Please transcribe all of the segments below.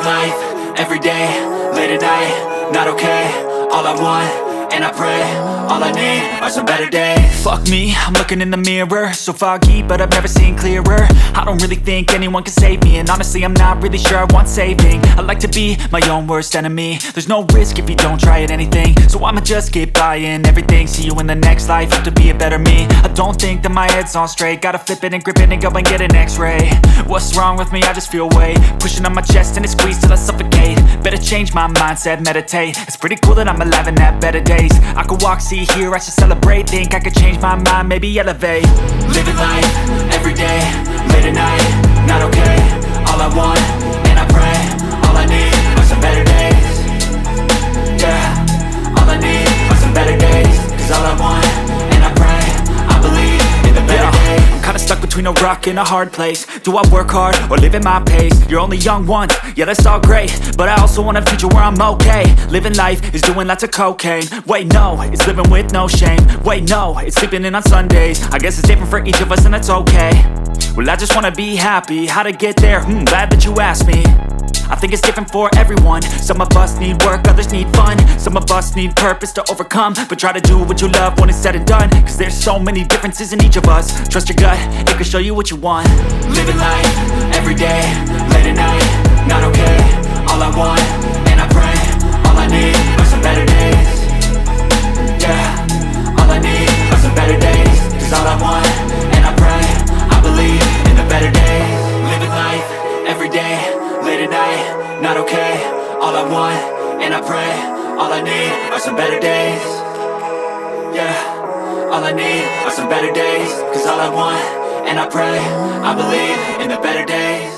life, every day, late at night, not okay. All I want, and I pray, all I need are some better days. Fuck me, I'm looking in the mirror, so foggy, but I've never seen clearer. I don't really think anyone can save me, and honestly I'm not really sure I want saving. I like to be my own worst enemy. There's no risk if you don't try at anything, so I'ma just keep buying everything. See you in the next life, have to be a better me. I don't think that my head's on straight, gotta flip it and grip it and go and get an x-ray. What's wrong with me? I just feel weight pushing on my chest and it squeezes till I suffocate. Better change my mindset, meditate. It's pretty cool that I'm alive and have better days. I could walk, see, hear, I should celebrate. Think I could change my mind, maybe elevate. Living life, every day, late at night, not okay. All I want, and I pray, all I need are some better days. Yeah, all I need are some better days. Cause all I want, and I pray, I believe in the better days. I'm kinda stuck between a rock and a hard place. Do I work hard or live at my pace? You're only young once, yeah that's all great, but I also want a future where I'm okay. Living life is doing lots of cocaine. Wait no, it's living with no shame. Wait no, it's sleeping in on Sundays. I guess it's different for each of us and that's okay. Well I just wanna be happy, how to get there? Glad that you asked me. I think it's different for everyone. Some of us need work, others need fun. Some of us need purpose to overcome. But try to do what you love when it's said and done. Cause there's so many differences in each of us. Trust your gut, it can show you what you want. Living life, every day, late at night, not okay. All I want, and I pray, all I need are some better days. Yeah, all I need are some better days. Cause all I want, and I pray, I believe in the better days. Living life, every day, late at night, not okay. All I want, and I pray, all I need are some better days. Yeah, all I need are some better days. Cause all I want, and I pray, I believe in the better days.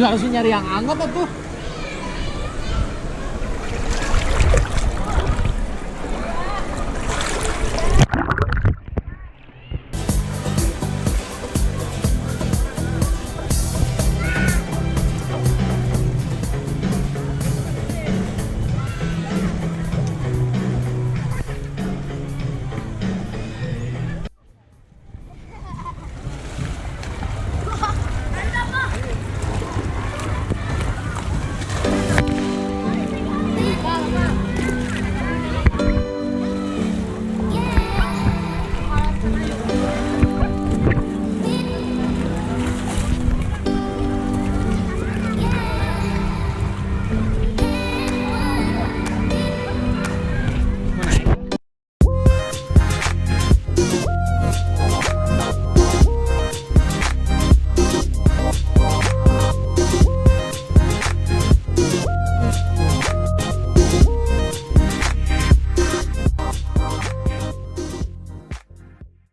Harusnya nyari yang anggap tuh.